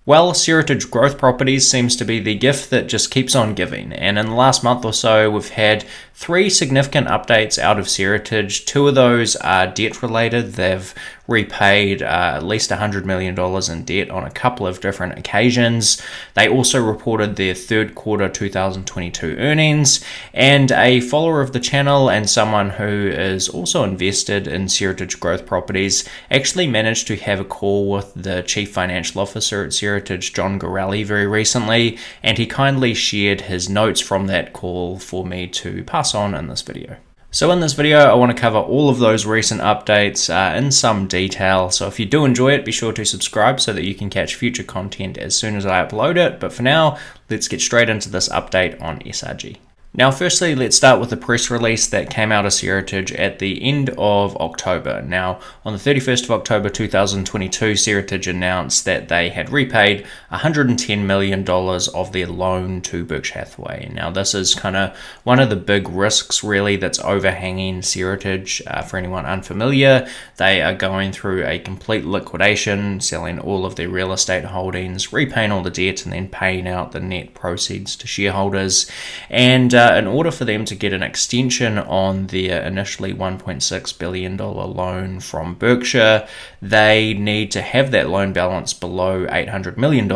Well, Seritage Growth Properties seems to be the gift that just keeps on giving, and in the last month or so we've had 3 significant updates out of Seritage. 2 of those are debt related. They've repaid at least $100 million in debt on a couple of different occasions. They also reported their third quarter 2022 earnings, and a follower of the channel and someone who is also invested in Seritage Growth Properties actually managed to have a call with the Chief Financial Officer at Seritage, John Gorelli, very recently, and he kindly shared his notes from that call for me to pass on in this video. So in this video, I want to cover all of those recent updates in some detail. So if you do enjoy it, be sure to subscribe so that you can catch future content as soon as I upload it. But for now, let's get straight into this update on SRG. Now, firstly, let's start with the press release that came out of Seritage at the end of October. Now, on the 31st of October 2022, Seritage announced that they had repaid $110 million of their loan to Berkshire Hathaway. Now, this is kind of one of the big risks, really, that's overhanging Seritage. For anyone unfamiliar, they are going through a complete liquidation, selling all of their real estate holdings, repaying all the debt, and then paying out the net proceeds to shareholders. And in order for them to get an extension on their initially $1.6 billion loan from Berkshire, they need to have that loan balance below $800 million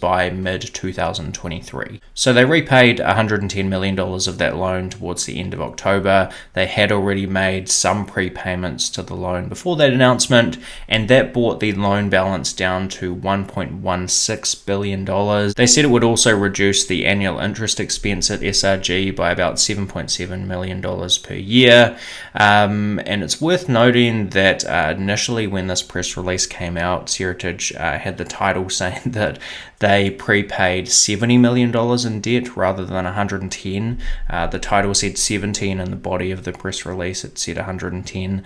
by mid-2023. So they repaid $110 million of that loan towards the end of October. They had already made some prepayments to the loan before that announcement, and that brought the loan balance down to $1.16 billion. They said it would also reduce the annual interest expense at SRG by about $7.7 million per year. And it's worth noting that initially when this press release came out, Seritage had the title saying that they prepaid $70 million in debt rather than 110. The title said 17 in the body of the press release. It said 110.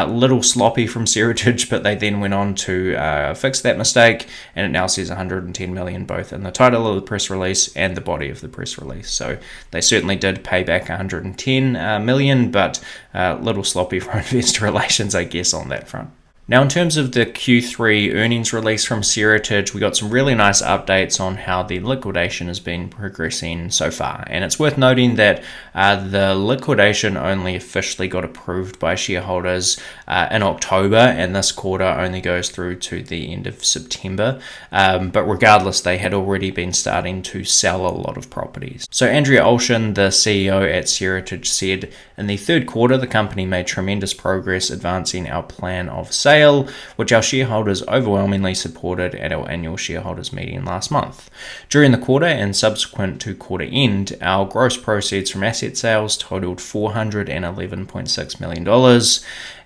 Little sloppy from Seritage, but they then went on to fix that mistake, and it now says 110 million both in the title of the press release and the body of the press release. So they certainly did pay back 110 million, but a little sloppy for investor relations, I guess, on that front. Now, in terms of the Q3 earnings release from Seritage, we got some really nice updates on how the liquidation has been progressing so far. And it's worth noting that the liquidation only officially got approved by shareholders in October, and this quarter only goes through to the end of September. But regardless, they had already been starting to sell a lot of properties. So Andrea Olshan, the CEO at Seritage, said, in the third quarter, the company made tremendous progress advancing our plan of sale, which our shareholders overwhelmingly supported at our annual shareholders meeting last month. During the quarter and subsequent to quarter end, our gross proceeds from asset sales totaled $411.6 million,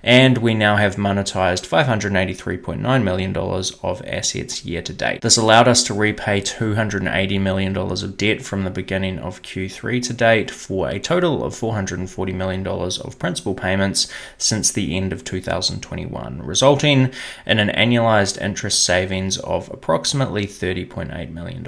and we now have monetized $583.9 million of assets year to date. This allowed us to repay $280 million of debt from the beginning of Q3 to date, for a total of $440 million of principal payments since the end of 2021, resulting in an annualized interest savings of approximately $30.8 million.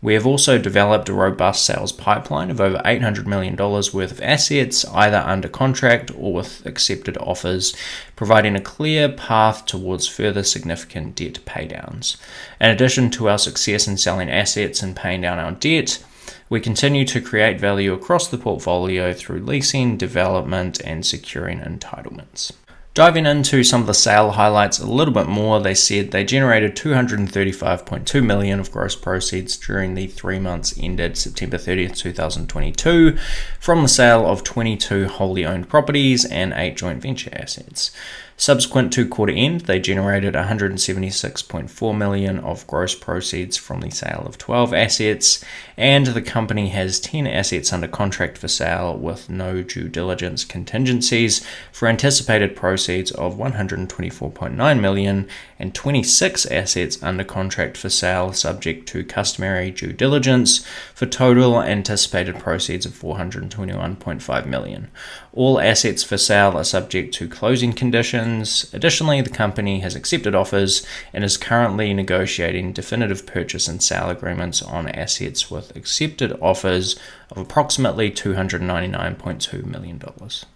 We have also developed a robust sales pipeline of over $800 million worth of assets, either under contract or with accepted offers, providing a clear path towards further significant debt paydowns. In addition to our success in selling assets and paying down our debt, we continue to create value across the portfolio through leasing, development, and securing entitlements. Diving into some of the sale highlights a little bit more, they said they generated $235.2 million of gross proceeds during the 3 months ended September 30th, 2022 from the sale of 22 wholly owned properties and 8 joint venture assets. Subsequent to quarter end, they generated $176.4 million of gross proceeds from the sale of 12 assets, and the company has 10 assets under contract for sale with no due diligence contingencies for anticipated proceeds of $124.9 million, and 26 assets under contract for sale subject to customary due diligence for total anticipated proceeds of $421.5 million. All assets for sale are subject to closing conditions. Additionally, the company has accepted offers and is currently negotiating definitive purchase and sale agreements on assets with accepted offers of approximately $299.2 million.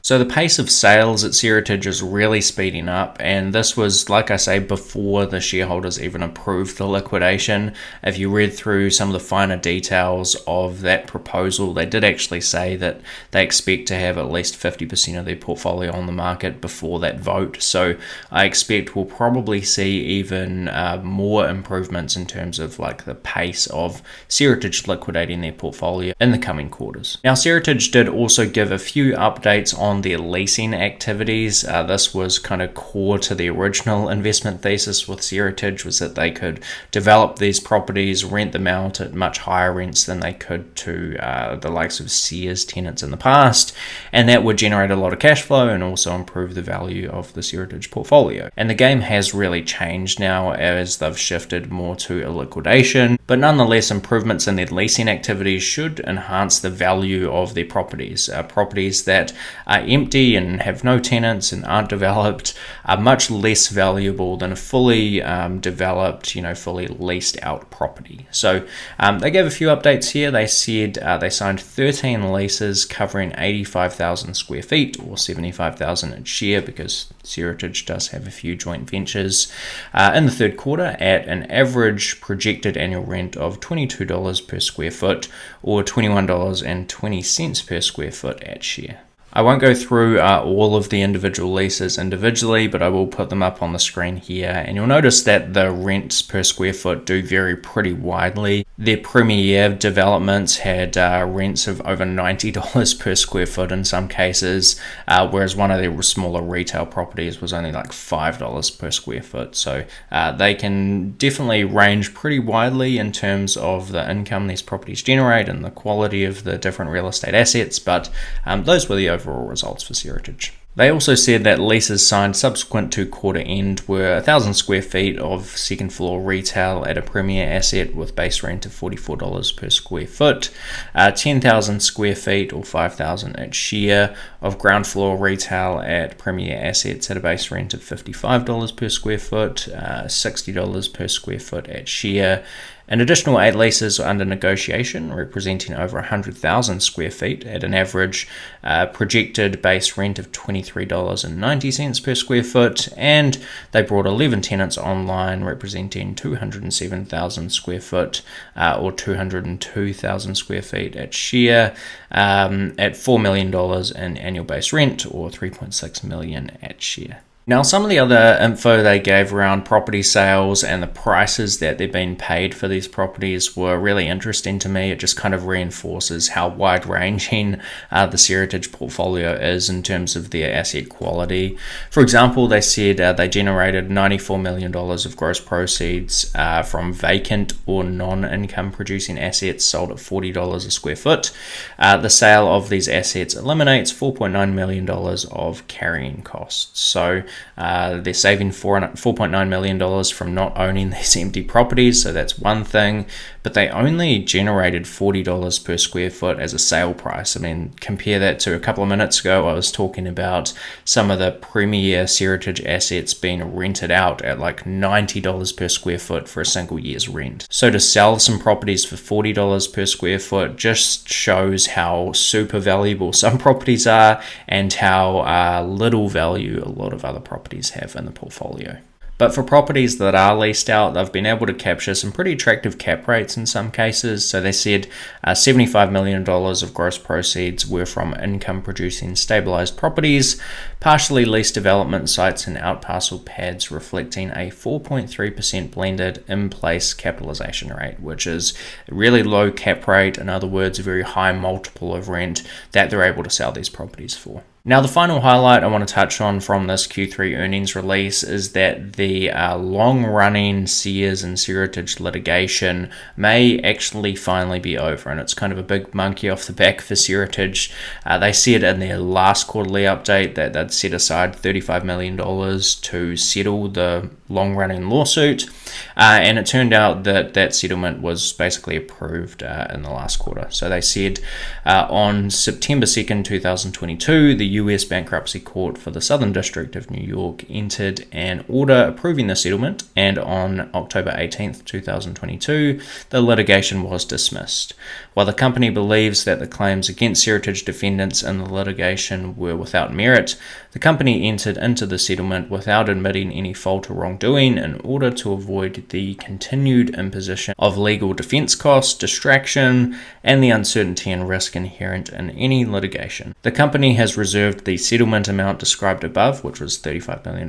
So the pace of sales at Seritage is really speeding up, and this was, like I say, before the shareholders even approved the liquidation. If you read through some of the finer details of that proposal, they did actually say that they expect to have at least 50% of their portfolio on the market before that vote. So I expect we'll probably see even more improvements in terms of like the pace of Seritage liquidating their portfolio in the coming quarters. Now, Seritage did also give a few updates on their leasing activities. This was kind of core to the original investment thesis with Seritage, was that they could develop these properties, rent them out at much higher rents than they could to the likes of Sears tenants in the past, and that would generate a lot of cash flow and also improve the value of the Seritage portfolio. And the game has really changed now as they've shifted more to a liquidation, but nonetheless, improvements in their leasing activities should enhance the value of their properties. Properties that are empty and have no tenants and aren't developed are much less valuable than a fully developed, fully leased out property. So they gave a few updates here. They said they signed 13 leases covering 85,000 square feet or 75,000 each share, because Seritage does have a few joint ventures in the third quarter at an average projected annual rent of $22 per square foot or $21.20 per square foot at share. I won't go through all of the individual leases individually, but I will put them up on the screen here, and you'll notice that the rents per square foot do vary pretty widely. Their premier developments had rents of over $90 per square foot in some cases, whereas one of their smaller retail properties was only like $5 per square foot. So they can definitely range pretty widely in terms of the income these properties generate and the quality of the different real estate assets, but those were the overall results for Seritage. They also said that leases signed subsequent to quarter end were 1,000 square feet of second floor retail at a premier asset with base rent of $44 per square foot, 10,000 square feet or $5,000 at share of ground floor retail at premier assets at a base rent of $55 per square foot, $60 per square foot at share. An additional 8 leases are under negotiation, representing over 100,000 square feet at an average projected base rent of $23.90 per square foot, and they brought 11 tenants online, representing 207,000 square foot or 202,000 square feet at share at $4 million in annual base rent or $3.6 million at share. Now, some of the other info they gave around property sales and the prices that they're being paid for these properties were really interesting to me. It just kind of reinforces how wide-ranging the Seritage portfolio is in terms of their asset quality. For example, they said they generated $94 million of gross proceeds from vacant or non-income producing assets sold at $40 a square foot. The sale of these assets eliminates $4.9 million of carrying costs. So they're saving $4.9 million from not owning these empty properties, so that's one thing, but they only generated $40 per square foot as a sale price. I mean, compare that to a couple of minutes ago, I was talking about some of the premier Seritage assets being rented out at like $90 per square foot for a single year's rent. So to sell some properties for $40 per square foot just shows how super valuable some properties are and how little value a lot of other properties have in the portfolio. But for properties that are leased out, they've been able to capture some pretty attractive cap rates in some cases. So they said $75 million of gross proceeds were from income-producing stabilized properties, partially leased development sites and outparcel pads, reflecting a 4.3% blended in-place capitalization rate, which is a really low cap rate. In other words, a very high multiple of rent that they're able to sell these properties for. Now, the final highlight I want to touch on from this Q3 earnings release is that the long-running Sears and Seritage litigation may actually finally be over, and it's kind of a big monkey off the back for Seritage. They said in their last quarterly update that they'd set aside $35 million to settle the long-running lawsuit, and it turned out that that settlement was basically approved in the last quarter. So they said on September 2nd, 2022, the US Bankruptcy Court for the Southern District of New York entered an order approving the settlement, and on October 18th, 2022, the litigation was dismissed. While the company believes that the claims against Seritage defendants in the litigation were without merit, the company entered into the settlement without admitting any fault or wrongdoing in order to avoid the continued imposition of legal defense costs, distraction, and the uncertainty and risk inherent in any litigation. The company has reserved the settlement amount described above, which was $35 million,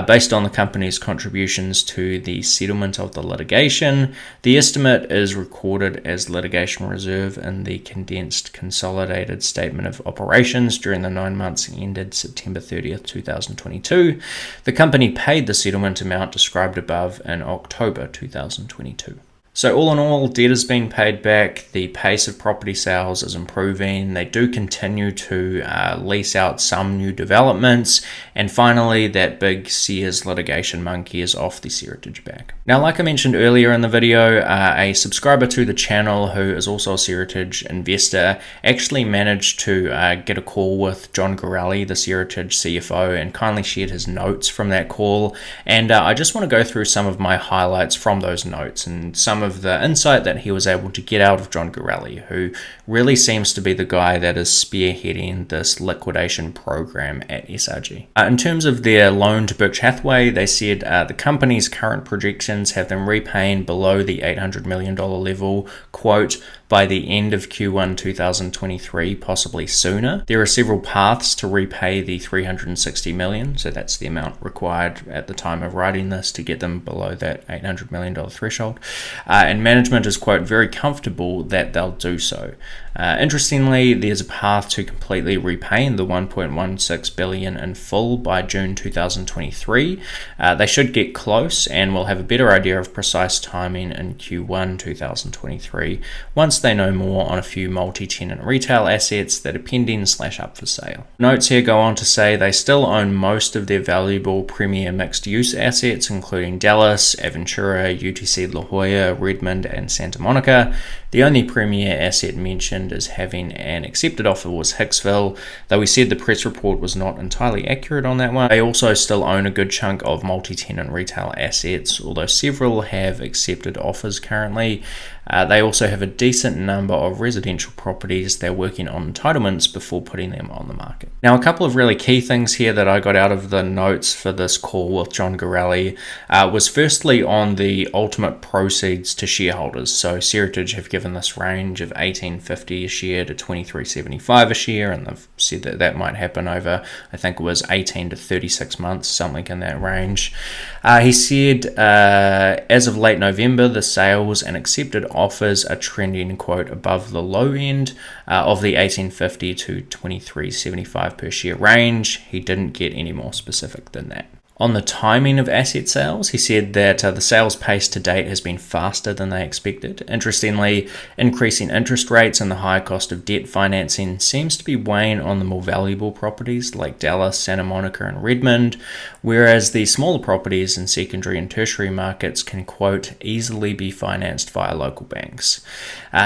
based on the company's contributions to the settlement of the litigation. The estimate is recorded as litigation reserve in the condensed consolidated statement of operations during the 9 months ended September 30th, 2022. The company paid the settlement amount described above in October 2022. So all in all, debt has been paid back, the pace of property sales is improving, they do continue to lease out some new developments, and finally that big Sears litigation monkey is off the Seritage back. Now, like I mentioned earlier in the video, a subscriber to the channel who is also a Seritage investor actually managed to get a call with John Gorelli, the Seritage CFO, and kindly shared his notes from that call, and I just want to go through some of my highlights from those notes and some of the insight that he was able to get out of John Gorelli, who really seems to be the guy that is spearheading this liquidation program at SRG. In terms of their loan to Berkshire Hathaway, they said the company's current projections have them repaying below the $800 million level, quote, by the end of Q1 2023, possibly sooner. There are several paths to repay the $360 million, so that's the amount required at the time of writing this to get them below that $800 million threshold. And management is, quote, very comfortable that they'll do so. Interestingly, there's a path to completely repaying the $1.16 billion in full by June 2023. They should get close, and we'll have a better idea of precise timing in Q1 2023 once they know more on a few multi-tenant retail assets that are pending / up for sale. Notes here go on to say they still own most of their valuable premier mixed-use assets, including Dallas, Aventura, UTC La Jolla, Redmond, and Santa Monica. The only premier asset mentioned as having an accepted offer was Hicksville, though we said the press report was not entirely accurate on that one. They also still own a good chunk of multi-tenant retail assets, although several have accepted offers currently. They also have a decent number of residential properties they're working on entitlements before putting them on the market. Now, a couple of really key things here that I got out of the notes for this call with John Gorelli was firstly on the ultimate proceeds to shareholders. So Seritage have given this range of $18.50 a share to $23.75 a share, and they've said that that might happen over, I think it was 18 to 36 months, something in that range. He said as of late November, the sales and accepted offers are trending, quote, above the low end of the $18.50 to $23.75 per share range. He didn't get any more specific than that. On the timing of asset sales, he said that the sales pace to date has been faster than they expected. Interestingly, increasing interest rates and the higher cost of debt financing seems to be weighing on the more valuable properties like Dallas, Santa Monica, and Redmond, whereas the smaller properties in secondary and tertiary markets can, quote, easily be financed via local banks.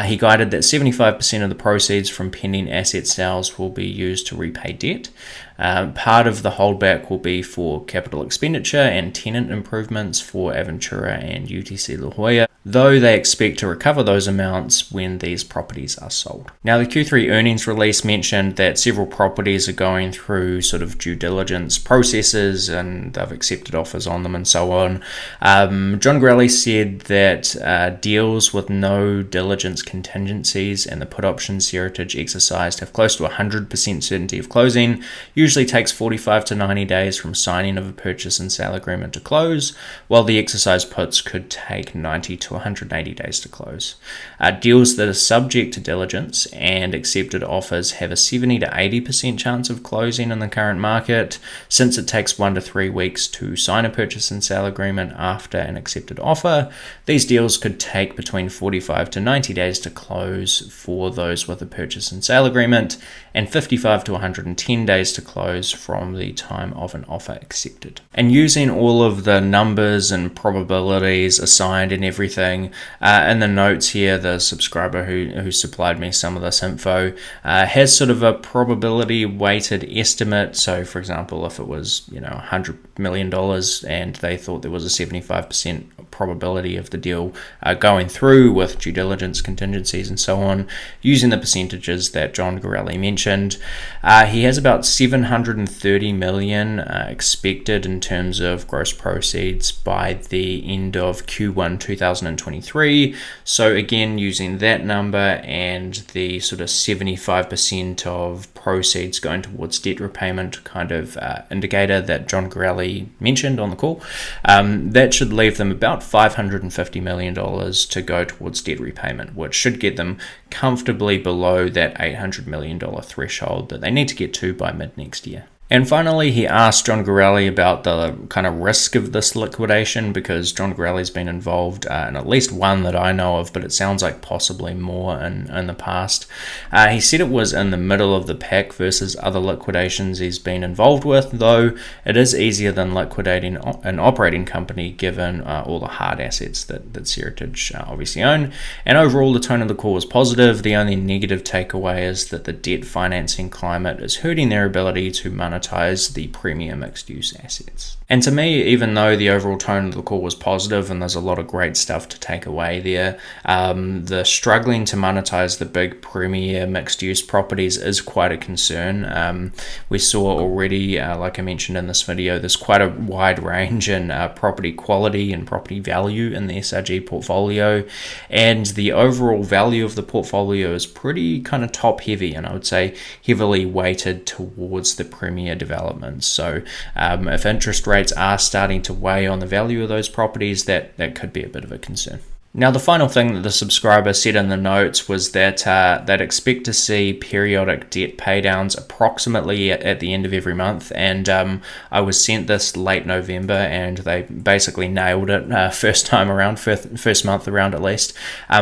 He guided that 75% of the proceeds from pending asset sales will be used to repay debt. Part of the holdback will be for capital expenditure and tenant improvements for Aventura and UTC La Jolla, though they expect to recover those amounts when these properties are sold. Now, the Q3 earnings release mentioned that several properties are going through sort of due diligence processes and they've accepted offers on them and so on. John Gorelli said that deals with no diligence contingencies and the put options Seritage exercised have close to 100% certainty of closing. Usually takes 45 to 90 days from signing of a purchase and sale agreement to close, while the exercise puts could take 90 to 180 days to close. Deals that are subject to diligence and accepted offers have a 70 to 80% chance of closing in the current market, since it takes 1 to 3 weeks to sign a purchase and sale agreement after an accepted offer. These deals could take between 45 to 90 days to close for those with a purchase and sale agreement, and 55 to 110 days to close from the time of an offer accepted. And using all of the numbers and probabilities assigned and everything in the notes here, the subscriber who supplied me some of this info has sort of a probability weighted estimate. So for example, if it was $100 million and they thought there was a 75% probability of the deal going through with due diligence contingencies and so on, using the percentages that John Gorelli mentioned, he has about 730 million expected in terms of gross proceeds by the end of Q1 2023. So again, using that number and the sort of 75% of proceeds going towards debt repayment kind of indicator that John Gorelli mentioned on the call, that should leave them about $550 million to go towards debt repayment, which should get them comfortably below that $800 million threshold that they need to get to by mid next year. And finally, he asked John Gorelli about the kind of risk of this liquidation, because John Gorelli's been involved in at least one that I know of, but it sounds like possibly more in the past. He said it was in the middle of the pack versus other liquidations he's been involved with, though it is easier than liquidating an operating company given all the hard assets that Seritage obviously own. And overall, the tone of the call was positive. The only negative takeaway is that the debt financing climate is hurting their ability to monetize the premier mixed-use assets. And to me, even though the overall tone of the call was positive and there's a lot of great stuff to take away there, the struggling to monetize the big premier mixed-use properties is quite a concern. We saw already, like I mentioned in this video, there's quite a wide range in property quality and property value in the SRG portfolio, and the overall value of the portfolio is pretty kind of top-heavy, and I would say heavily weighted towards the premier developments. So if interest rates are starting to weigh on the value of those properties, that could be a bit of a concern. Now, the final thing that the subscriber said in the notes was that they'd expect to see periodic debt paydowns approximately at the end of every month, and I was sent this late November, and they basically nailed it first month around at least,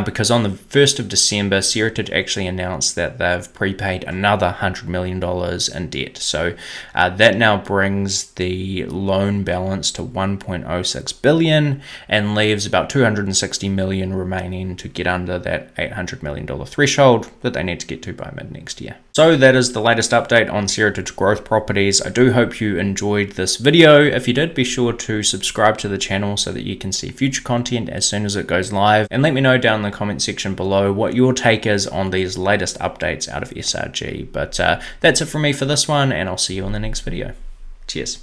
because on the 1st of December, Seritage actually announced that they've prepaid another $100 million in debt. So that now brings the loan balance to $1.06 billion and leaves about $260 million remaining to get under that $800 million threshold that they need to get to by mid next year. So that is the latest update on Seritage growth properties. I do hope you enjoyed this video. If you did, be sure to subscribe to the channel so that you can see future content as soon as it goes live, and let me know down in the comment section below what your take is on these latest updates out of SRG. But that's it from me for this one, and I'll see you on the next video. Cheers.